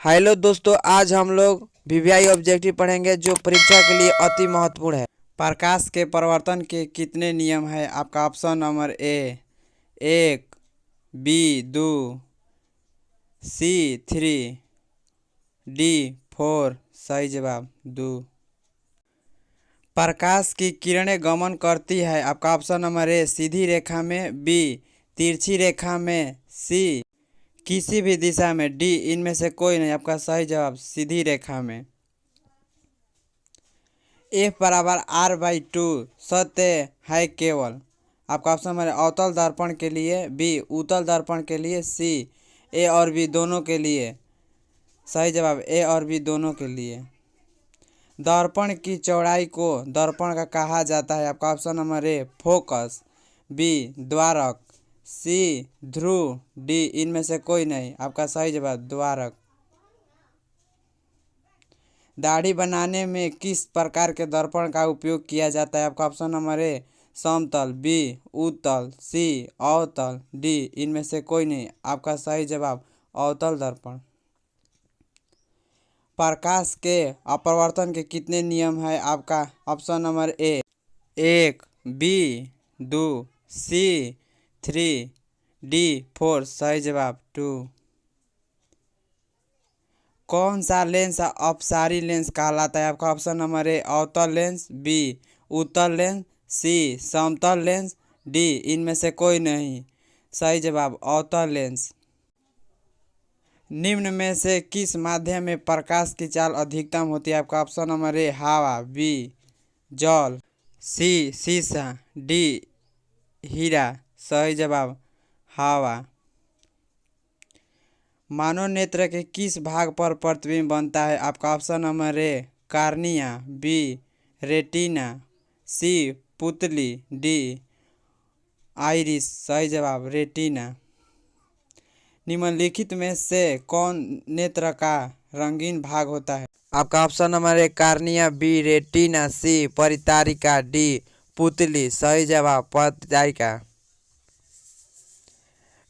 Hello दोस्तों, आज हम लोग वीवीआई ऑब्जेक्टिव पढ़ेंगे जो परीक्षा के लिए अति महत्वपूर्ण है। प्रकाश के परावर्तन के कितने नियम है? आपका option number A 1, B 2, C 3, D 4। सही जवाब 2। प्रकाश की किरणें गमन करती है। आपका ऑप्शन नंबर ए सीधी रेखा में, बी तिरछी रेखा में, सी किसी भी दिशा में, डी इनमें से कोई नहीं। आपका सही जवाब सीधी रेखा में। F=R/2 सत्य है केवल। आपका ऑप्शन नंबर अवतल दर्पण के लिए, बी उत्तल दर्पण के लिए, सी ए और बी दोनों के लिए। सही जवाब ए और बी दोनों के लिए। दर्पण की चौड़ाई को दर्पण का कहा जाता है। आपका option number A focus, B द्वारक, सी ध्रुव, डी इनमें से कोई नहीं। आपका सही जवाब द्वारक। दाढ़ी बनाने में किस प्रकार के दर्पण का उपयोग किया जाता है? आपका ऑप्शन नंबर ए समतल, बी उत्तल, सी अवतल, डी इनमें से कोई नहीं। आपका सही जवाब अवतल दर्पण। प्रकाश के अपवर्तन के कितने नियम है? आपका option number A 1, B 2, C 3, D 4। सही जवाब 2। कौन सा लेंस अपसारी लेंस कहलाता है? आपका ऑप्शन नंबर ए अवतल लेंस, बी उत्तल लेंस, सी समतल लेंस, डी इनमें से कोई नहीं। सही जवाब अवतल लेंस। निम्न में से किस माध्यम में प्रकाश की चाल अधिकतम होती है? आपका ऑप्शन नंबर ए हवा, बी जल, सी शीशा, डी हीरा। सही जवाब हवा। मानव नेत्र के किस भाग पर प्रतिबिंब बनता है? आपका option number A cornea, B retina, C पुतली, डी आइरिस। सही जवाब रेटिना। निम्नलिखित में से कौन नेत्र का रंगीन भाग होता है? आपका option number A cornea, B retina, C परितारिका, डी पुतली। सही जवाब परितारिका।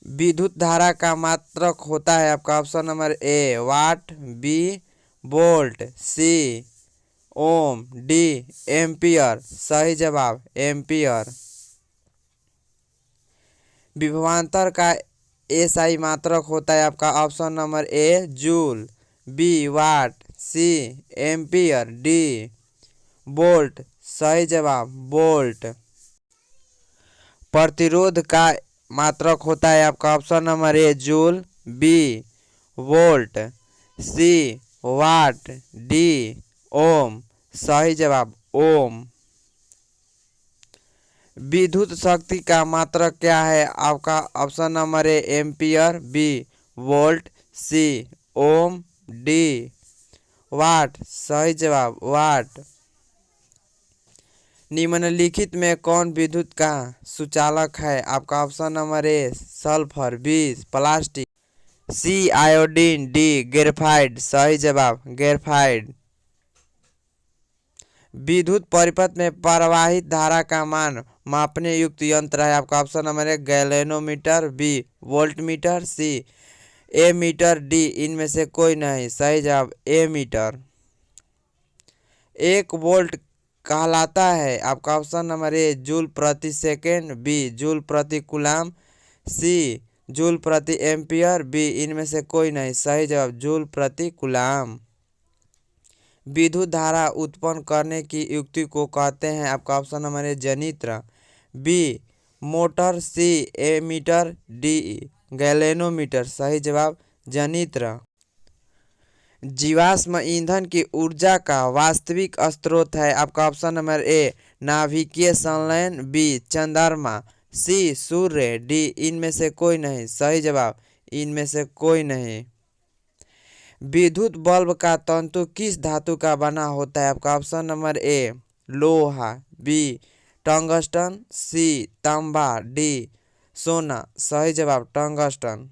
विद्युत धारा का मात्रक होता है। आपका option number A watt, B volt, C ohm, D ampere. सही जवाब एम्पियर। विभवांतर का एसआई मात्रक होता है। आपका option number A joule, B watt, C ampere, D volt. सही जवाब वोल्ट। प्रतिरोध का मात्रक होता है। आपका option number A joule, B volt, C watt, D ohm. सही जवाब ओम। विद्युत शक्ति का मात्रक क्या है? आपका option number A ampere, B volt, C ohm, D watt. सही जवाब वाट। निम्नलिखित में कौन विद्युत का सुचालक है? आपका option number A sulphur, B plastic, C iodine, D graphite. सही जवाब ग्रेफाइट। विद्युत परिपथ में प्रवाहित धारा का मान मापने युक्त यंत्र है। आपका option number A galvanometer, B voltmeter, C ammeter, D इनमें से कोई नहीं। सही जवाब एमीटर। 1 वोल्ट कहलाता है। आपका ऑप्शन नंबर ए जूल प्रति सेकेंड, बी जूल प्रति कूलाम, सी जूल प्रति एम्पियर, बी इनमें से कोई नहीं। सही जवाब जूल प्रति कूलाम। विद्युत धारा उत्पन्न करने की युक्ति को कहते हैं। आपका ऑप्शन नंबर ए जनित्र, B motor, C ammeter, D galvanometer. सही जवाब जनित्र। जीवाश्म ईंधन की ऊर्जा का वास्तविक स्रोत है। आपका ऑप्शन नंबर ए नाभिकीय संलयन, बी चंद्रमा, सी सूर्य, डी इनमें से कोई नहीं। सही जवाब इनमें से कोई नहीं। विद्युत बल्ब का तंतु किस धातु का बना होता है? आपका ऑप्शन नंबर ए लोहा, बी टंगस्टन, सी तांबा, डी सोना। सही जवाब टंगस्टन।